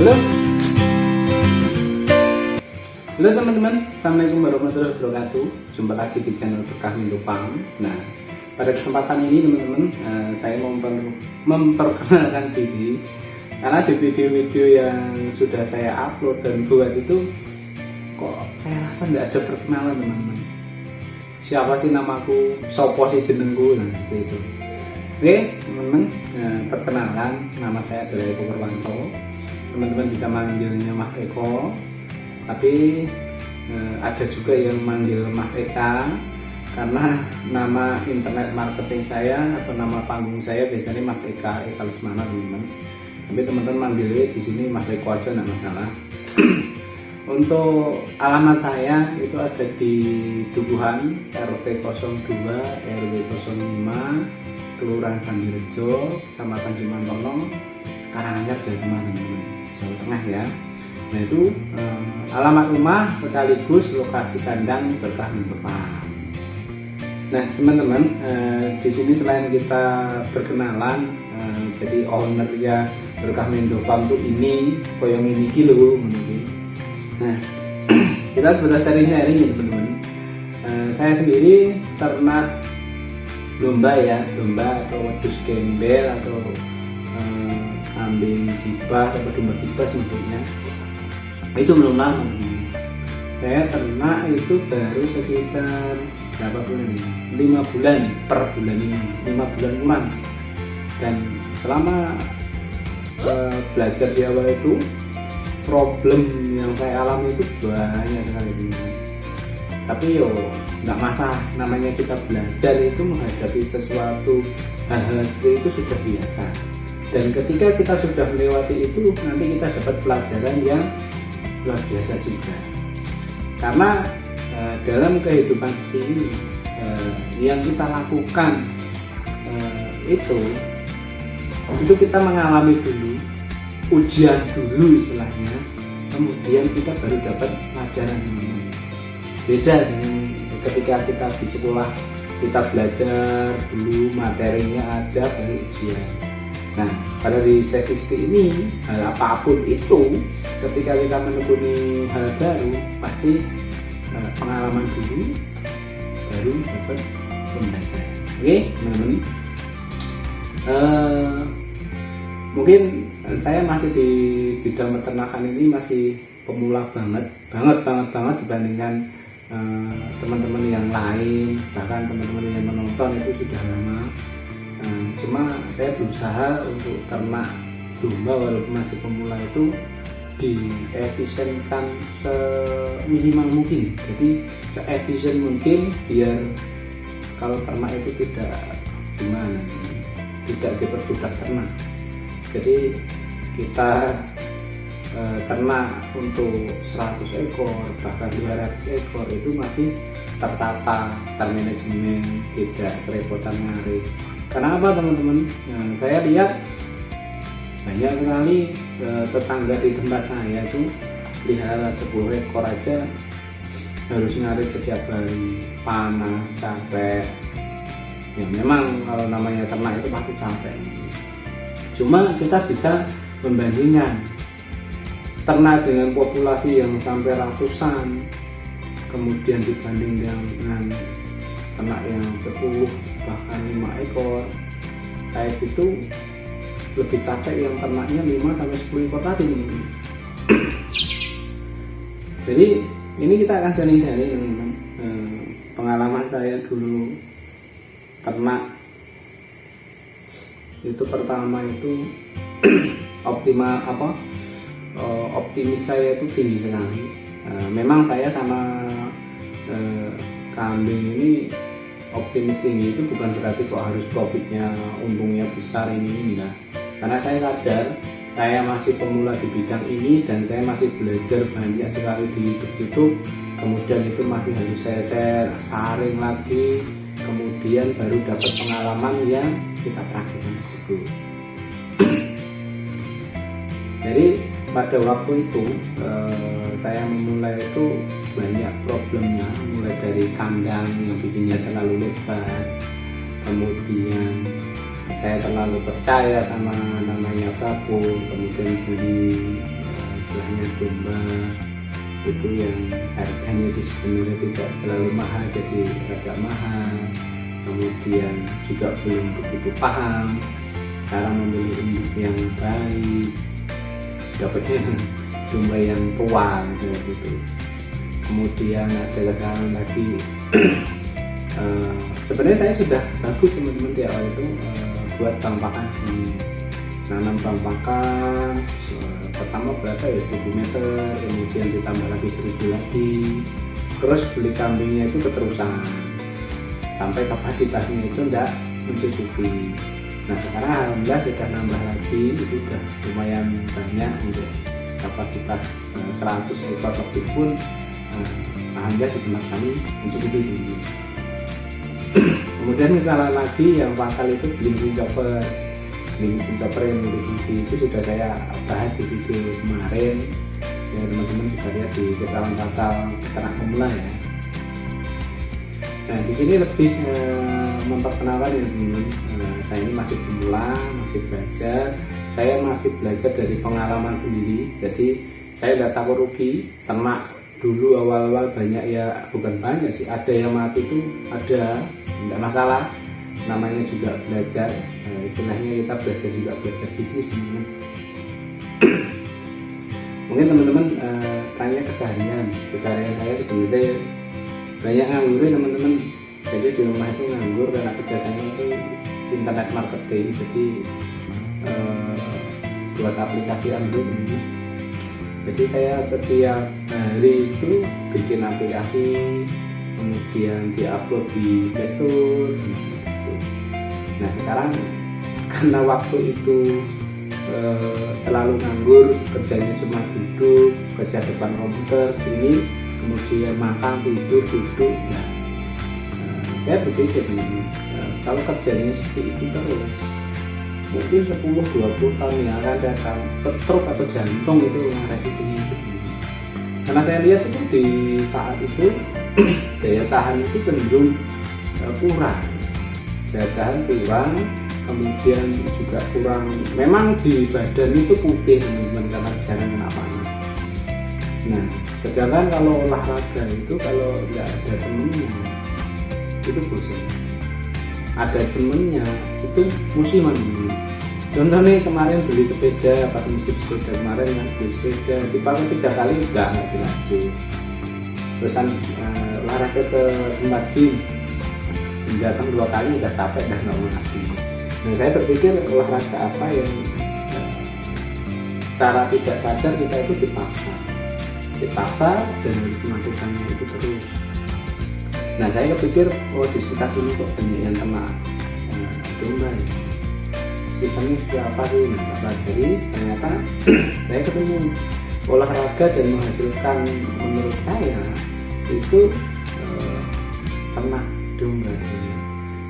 Halo, halo teman-teman, assalamualaikum warahmatullahi wabarakatuh. Jumpa lagi di channel Berkah Mindo Farm. Nah, pada kesempatan ini teman-teman, saya mau memperkenalkan diri. Karena di video-video yang sudah saya upload dan buat itu, kok saya rasa nggak ada perkenalan teman-teman. Siapa sih namaku, sopo sih jenengku, nah itu. Oke teman-teman, perkenalkan, nama saya adalah Eko Purwanto. Teman-teman bisa manggilnya Mas Eko, tapi ada juga yang manggil Mas Eka, karena nama internet marketing saya atau nama panggung saya biasanya Mas Eka Lesmana teman-teman. Tapi teman-teman manggilnya di sini Mas Eko aja, nggak masalah. Untuk alamat saya itu ada di Dukuhan RT 02 RW 05 Kelurahan Sambirejo, Kecamatan Jumantono, Karanganyar, Jawa Tengah teman-teman. Jawa Tengah ya. Nah itu alamat rumah sekaligus lokasi kandang Berkah Mindo Farm. Nah teman-teman, di sini selain kita berkenalan, jadi ownernya Berkah Mindo Farm tuh ini koyong ini kilo. Nah kita sebentar sharing-sharing ya teman-teman. Saya sendiri ternak domba ya, domba atau wedus gembel atau kambing kibas atau domba kibas sebetulnya itu belum lama. Saya ternak itu baru sekitar berapa bulan ya? 5 bulan per bulan ini, 5 bulan kurang. Dan selama belajar di awal itu, problem yang saya alami itu banyak sekali teman-teman. Tapi yo nggak masalah, namanya kita belajar itu menghadapi sesuatu hal-hal seperti itu sudah biasa. Dan ketika kita sudah melewati itu, nanti kita dapat pelajaran yang luar biasa juga. Karena dalam kehidupan ini yang kita lakukan itu kita mengalami dulu, ujian dulu istilahnya, kemudian kita baru dapat pelajaran. Beda dengan ketika kita di sekolah, kita belajar dulu, materinya ada, baru ujian. Nah, pada di sesi seperti ini, hal apapun itu, ketika kita menekuni hal baru, pasti pengalaman dulu, baru dapat pembelajaran. Oke, teman-teman. Mungkin saya masih di bidang peternakan ini masih pemula banget dibandingkan teman-teman yang lain, bahkan teman-teman yang menonton itu sudah lama. Cuma saya berusaha untuk ternak domba walaupun masih pemula itu diefisienkan seminimal mungkin, jadi seefisien mungkin biar kalau ternak itu tidak diperbudak ternak. Jadi kita ternak untuk 100 ekor bahkan 200 ekor itu masih tertata, termanajemen, tidak kerepotan ngarit. Karena apa teman-teman? Saya lihat banyak sekali tetangga di tempat saya itu pelihara 10 ekor aja harus ngarit setiap hari, panas, capek. Ya memang kalau namanya ternak itu pasti capek. Cuma kita bisa membandingkan ternak dengan populasi yang sampai ratusan, kemudian dibanding dengan ternak yang 10 bahkan 5 ekor, kayak gitu lebih capek yang ternaknya 5 sampai 10 ekor tadi nih. Jadi ini kita akan sharing-sharing pengalaman saya dulu ternak. Itu pertama itu optimis saya itu tinggi sekali. Memang saya sama kambing ini optimis tinggi itu bukan berarti kok harus profitnya, untungnya besar, ini enggak. Karena saya sadar saya masih pemula di bidang ini dan saya masih belajar banyak sekali di YouTube. Kemudian itu masih harus saya share, saring lagi, kemudian baru dapat pengalaman yang kita praktikkan tersebut. Jadi pada waktu itu saya memulai itu banyak problemnya, mulai dari kandang yang bikinnya terlalu lebar, kemudian saya terlalu percaya sama namanya babon, kemudian beli istilahnya domba itu yang harganya itu sebenarnya tidak terlalu mahal jadi agak mahal, kemudian juga belum begitu paham cara memilih induk yang baik, dapatnya domba yang tua misalnya gitu. Kemudian ada kesalahan lagi sebenarnya saya sudah bagus teman-teman di awal itu buat pakan, nanam pakan pertama berapa ya 1000 meter, kemudian ditambah lagi 1000 lagi, terus beli kambingnya itu keterusan sampai kapasitasnya itu enggak mencukupi. Nah sekarang alhamdulillah sudah nambah lagi, itu sudah lumayan banyak untuk kapasitas 100 ekor lebih pun alhamdulillah di tempat kami mencukupi. Kemudian misalnya lagi yang fatal itu beli mesin chopper yang distribusi, itu sudah saya bahas di video kemarin ya, teman-teman bisa lihat di kesalahan fatal ternak pemula ya. Nah di sini lebih memperkenalkan ya teman-teman, saya ini masih pemula, masih belajar, saya masih belajar dari pengalaman sendiri. Jadi saya tidak takut rugi. Ternak dulu awal-awal banyak ya, bukan banyak sih, ada yang mati itu ada, tidak masalah, namanya juga belajar. Istilahnya kita belajar juga belajar bisnis teman-teman. Mungkin teman-teman tanya keseharian saya sebenarnya banyak nganggur teman-teman. Jadi di rumah itu nganggur karena kerjasama itu internet marketing, jadi buat aplikasi Android ini. Jadi saya setiap hari itu bikin aplikasi, kemudian diupload di Play Store. Nah sekarang karena waktu itu terlalu nganggur, kerjanya cuma duduk, kerja depan komputer ini, kemudian makan, tidur, duduk. Nah, saya berpikir kalau kerjanya seperti itu terus, mungkin 10-20 tahun yang akan datang stroke atau jantung itu resikonya itu. Karena saya lihat itu di saat itu daya tahan itu cenderung kurang, daya tahan kurang, kemudian juga kurang. Memang di badan itu putih teman-teman karena jarang kena panas. Nah sedangkan kalau olahraga itu kalau nggak ada temennya itu bosan, ada temennya itu musiman. Contohnya kemarin beli sepeda, pas musim sepeda kemarin kan beli sepeda, dipakai 3 kali nggak dilanjut. Terusan olahraga ke tempat gym, datang 2 kali udah capek dan nggak mau lagi. Nah saya berpikir olahraga apa yang cara tidak sadar kita itu dipaksa dan harus melakukannya itu terus. Nah saya kepikir di sekitar sini kok banyak yang kena domba ya, sistemnya seperti apa sih. Nah pelajari ternyata saya ketemu olahraga dan menghasilkan menurut saya itu ternak domba.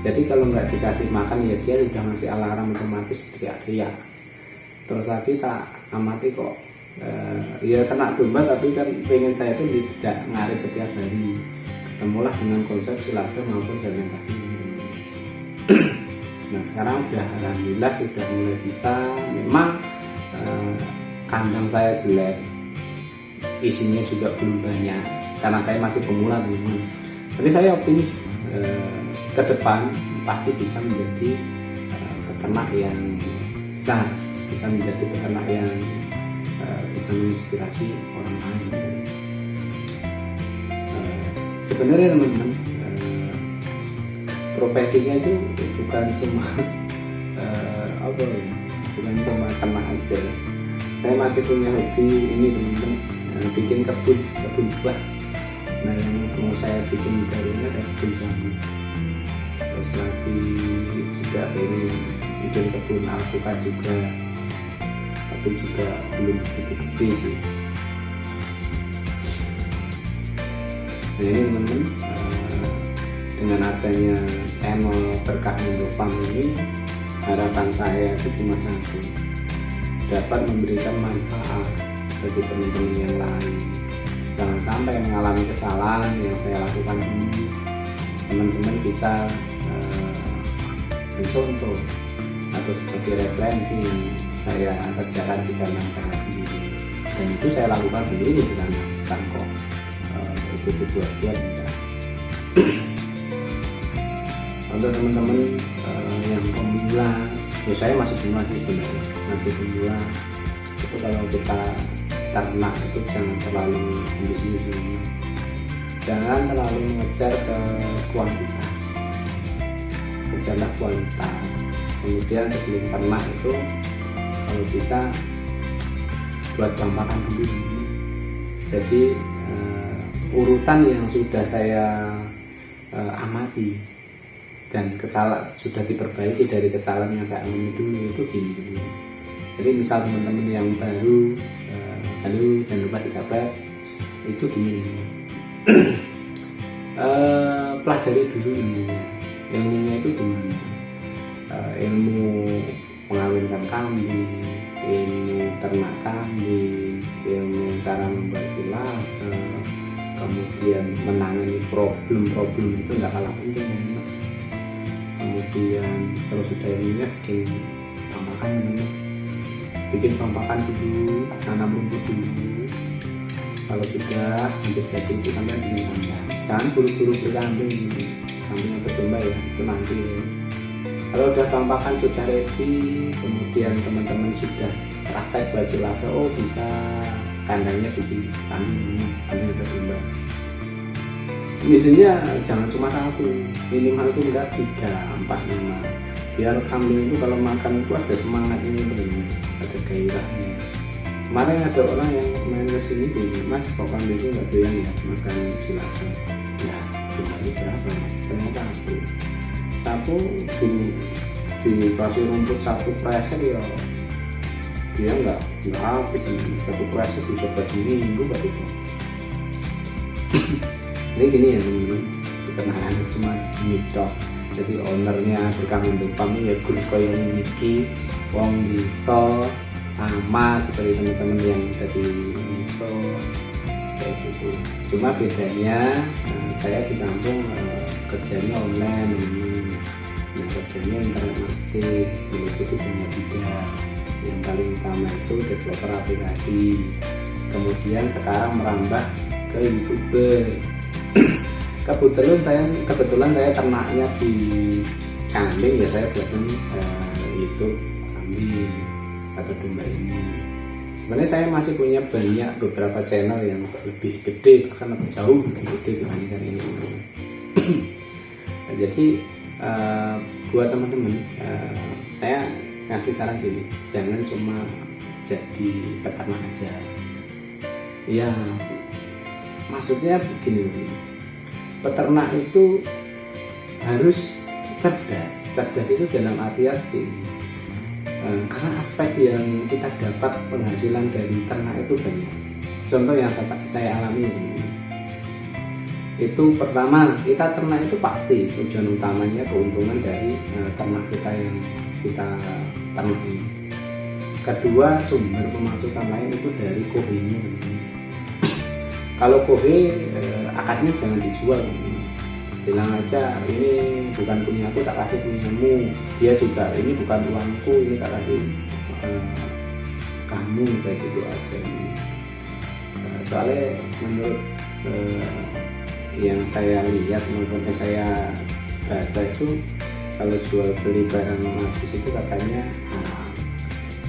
Jadi kalau nggak dikasih makan ya dia sudah ngasih alarm otomatis teriak-teriak. Terus lagi tak amati kok ya ternak domba, tapi kan pengen saya itu tidak ngarit setiap hari. Ketemulah dengan konsep silase maupun fermentasi. Nah sekarang udah alhamdulillah sudah mulai bisa. Memang kandang saya jelek, isinya juga belum banyak karena saya masih pemula teman-teman. Tapi saya optimis ke depan pasti bisa menjadi peternak yang besar, bisa menjadi peternak yang bisa menginspirasi orang lain. Sebenarnya teman-teman, profesinya itu bukan cuma bukan cuma ternak aja. Saya masih punya hobi ini teman-teman, bikin kebun buah. Nah yang mau saya bikin barunya ada kebun jambu. Terus lagi juga ini bikin kebun alpukat juga, tapi juga belum begitu gede sih. Nah ini teman-teman, dengan adanya channel Berkah Mendopang ini, harapan saya itu cuma satu, dapat memberikan manfaat bagi teman-teman yang lain. Jangan sampai mengalami kesalahan yang saya lakukan ini, teman-teman bisa mencontoh atau sebagai referensi yang saya kerjakan di dalam saya sendiri. dan itu saya lakukan sendiri, bukan kok itu dibuat-buat enggak. Untuk teman-teman yang pemula, ya saya masih pemula sih sebenarnya, masih pemula itu kalau kita ternak itu jangan terlalu ambisius, jangan terlalu mengejar ke kuantitas, kejarlah kualitas. Kemudian sebelum ternak itu kalau bisa buat pampakan dulu. Jadi urutan yang sudah saya amati dan sudah diperbaiki dari kesalahan yang saya alami dulu itu gini. Jadi misal teman-teman yang baru, halo jangan lupa di subscribe, itu gini. Pelajari dulu ilmunya itu gimana, ilmu mengawinkan kambing, ilmu ternak kambing, ilmu cara membuat silase, kemudian menangani problem itu nggak kalah penting. Kemudian kalau sudah ilmunya bikin pampakan dulu, tanam rumput dulu. Kalau sudah hampir jadi itu sampai bikin kandang, jangan buru-buru berkambing atau domba ya, itu nanti. Kalau udah pampakan sudah ready, kemudian teman-teman sudah praktek buat silase, oh bisa kandangnya di sini, kambing atau domba. Biasanya jangan cuma satu, minimal itu enggak 3, 4, 5, biar kambing itu kalau makan itu ada semangatnya, ada gairahnya. Kemarin ada orang yang main ke sini gini, mas kok kambing itu nggak doyan ya makan silase. Ya jumlahnya berapa mas? Ternyata satu dikasih rumput satu preset ya dia nggak habis, satu preset bisa berminggu begitu. Ini gini ya teman-teman, kenalan cuma mitos. Jadi ownernya berkambing dupam ya grup kaya niki wong bisa sama seperti teman-teman yang tadi bisa kayak gitu. Cuma bedanya saya di kampung kerjanya online, kerjanya internet marketing, itu banyak bidang. Yang paling utama itu developer aplikasi, kemudian sekarang merambah ke YouTuber. Kebetulan saya ternaknya di kambing ya, saya buatin YouTube kambing atau domba ini. Sebenarnya saya masih punya banyak beberapa channel yang lebih gede, bahkan lebih jauh lebih gede dibandingkan ini. Jadi buat teman-teman, saya ngasih saran gini, jangan cuma jadi peternak aja. Ya, maksudnya begini, peternak itu harus cerdas. Cerdas itu dalam artian karena aspek yang kita dapat penghasilan dari ternak itu banyak. Contoh yang saya alami itu, pertama kita ternak itu pasti tujuan utamanya keuntungan dari ternak kita yang kita ternak ini. Kedua, sumber pemasukan lain itu dari kohenya. Kalau kohe akadnya jangan dijual, bilang aja ini bukan punya aku, tak kasih punyamu. Dia juga ini bukan uangku, ini tak kasih kamu, kayak gitu aja. Soalnya menurut yang saya lihat maupun saya baca itu, kalau jual beli barang najis itu katanya haram.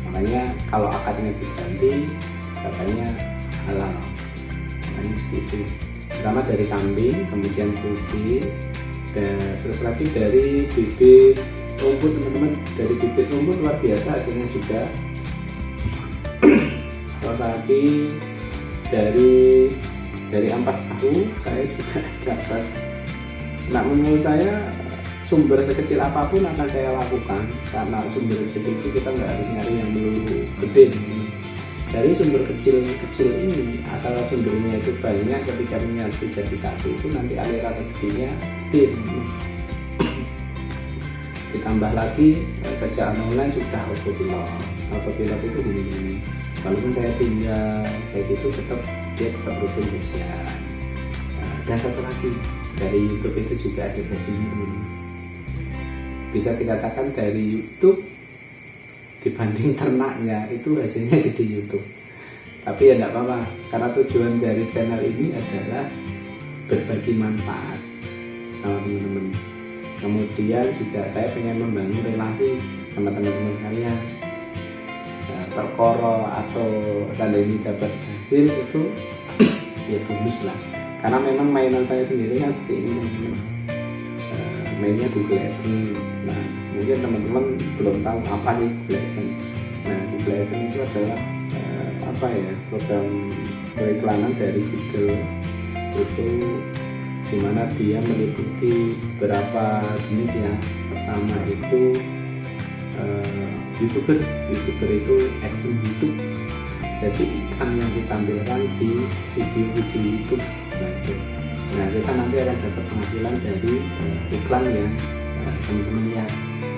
Makanya kalau akadnya diganti katanya halal. Makanya seperti itu. Pertama dari kambing, kemudian putih, dan terus lagi dari bibit rumput teman-teman. Dari bibit rumput luar biasa hasilnya juga. Terus lagi dari ampas tahu saya juga dapat. Nah, menurut saya sumber sekecil apapun akan saya lakukan, karena sumber sedikit kita nggak harus nyari yang melulu gede. Dari sumber kecil ini, asal sumbernya itu banyak, ketika menyatu jadi satu itu nanti aliran rezekinya ditambah lagi kerjaan online sudah autopilot itu gini. Walaupun saya tinggal kayak gitu, dia tetap rutin gajian. Dan satu lagi, dari YouTube itu juga ada gajinya. Bisa dikatakan dari YouTube dibanding ternaknya itu hasilnya gede YouTube. Tapi ya enggak apa-apa, karena tujuan dari channel ini adalah berbagi manfaat sama teman-teman. Kemudian juga saya pengen membangun relasi sama teman-teman sekalian. Perkoro atau seandainya dapat hasil itu ya bonus lah, karena memang mainan saya sendiri kan seperti ini teman-teman. Mainnya Google AdSense. Nah mungkin teman-teman belum tahu apa sih Google AdSense. Nah Google AdSense itu adalah apa ya, program periklanan dari Google itu, dimana dia meliputi beberapa jenis ya. Pertama itu YouTuber itu AdSense YouTube, jadi iklan yang ditampilkan di video-video YouTube. Nah kita nanti akan dapat penghasilan dari iklan yang teman-teman lihat.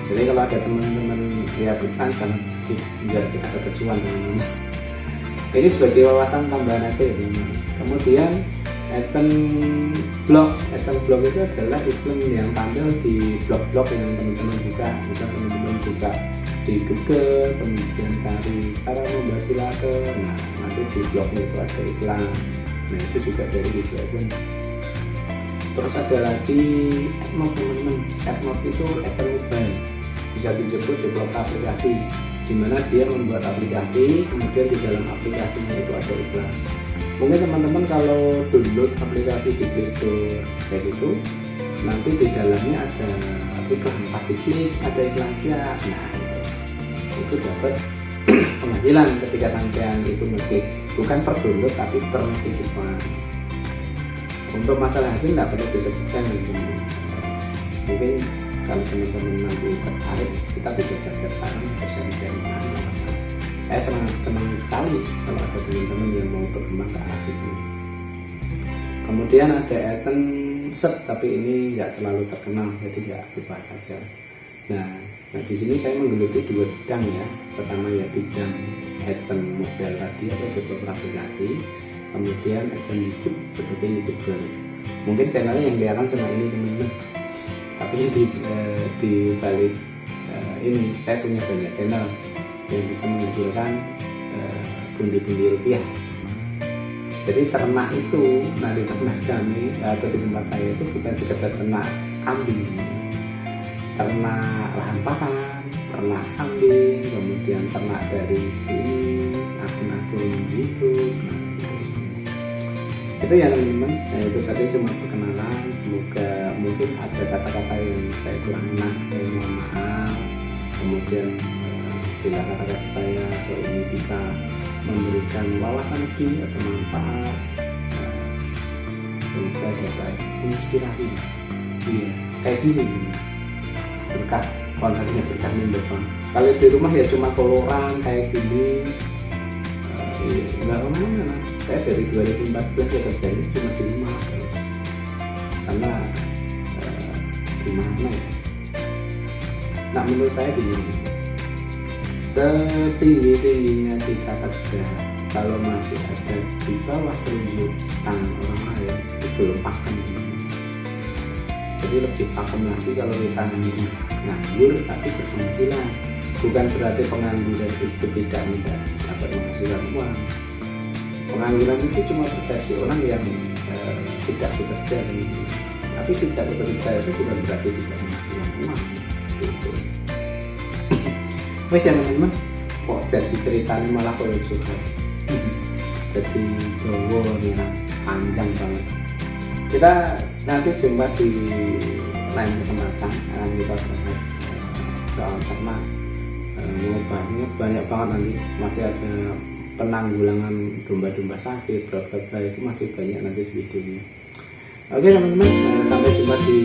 Jadi kalau ada teman-teman lihat iklan jangan skip, biar kita dapat cuan teman-teman. Ini sebagai wawasan tambahan aja ya teman-teman. Kemudian AdSense blog itu adalah iklan yang tampil di blog-blog yang teman-teman buka. Bisa teman-teman buka di Google, kemudian cari cara membuat silatur. Nah nanti di blognya itu ada iklan. Nah itu juga dari Google AdSense. Terus ada lagi AdMob teman-teman. AdMob itu AdSense mobile, bisa disebut developer aplikasi, dimana dia membuat aplikasi, kemudian di dalam aplikasinya itu ada iklan. Mungkin teman-teman kalau download aplikasi di Play Store kayak gitu, nanti di dalamnya ada iklan, pas diklik ada iklan dia. Nah itu dapat penghasilan ketika sampean itu ngeklik, bukan per download tapi per ngeklik iklan. Untuk masalah hasil tidak perlu disebutkan teman-teman. Mungkin kalau teman-teman nanti tertarik, kita bisa belajar bareng sharing. Saya senang sekali kalau ada teman-teman yang mau berkembang ke arah situ. Kemudian ada AdSense, tapi ini nggak terlalu terkenal, jadi nggak dibahas saja. Nah di sini saya menggeluti dua bidang ya. Pertama ya bidang AdSense mobile tadi atau developer aplikasi. Kemudian AdSense YouTube sebagai YouTuber. Mungkin channelnya yang kelihatan cuma ini teman-teman, tapi di balik ini saya punya banyak channel yang bisa menghasilkan pundi-pundi rupiah. Jadi ternak itu, nah di tempat kami atau di tempat saya itu bukan sekedar ternak kambing, ternak lahan pakan, ternak kambing, kemudian ternak dari seperti akun-akun YouTube. Itu ya teman-teman. Nah itu tadi cuma perkenalan, semoga mungkin ada kata-kata yang saya kurang enak, saya mohon maaf. Kemudian bila kata-kata saya atau ini bisa memberikan wawasan lebih atau manfaat, semoga dapat inspirasi. Iya kayak gini berkah, kontennya berkah mendorong. Kalau di rumah ya cuma koloran kayak gini, nggak kemana-mana. Saya dari 2014 ya kerjanya cuma di rumah karena gimana ya, nah menurut saya gini, setinggi-tingginya kita kerja, kalau masih ada di bawah telunjuk tangan orang lain itu belum pakem. Jadi lebih pakem lagi kalau kita nganggur tapi berpenghasilan. Bukan berarti pengangguran itu tidak dapat menghasilkan uang. Pengangguran itu cuma persepsi orang yang tidak bekerja, tapi tidak bekerja itu bukan berarti tidak menghasilkan uang. Gitu. Wes ya teman-teman, kok jadi ceritanya malah koyo curhat. Jadi dowo nih, panjang banget. Kita nanti jumpa di lain kesempatan, akan kita bahas soal ternak. Mau bahasnya banyak banget nanti, masih ada penanggulangan domba-domba sakit, bla bla bla, itu masih banyak nanti videonya. Oke teman-teman, sampai jumpa di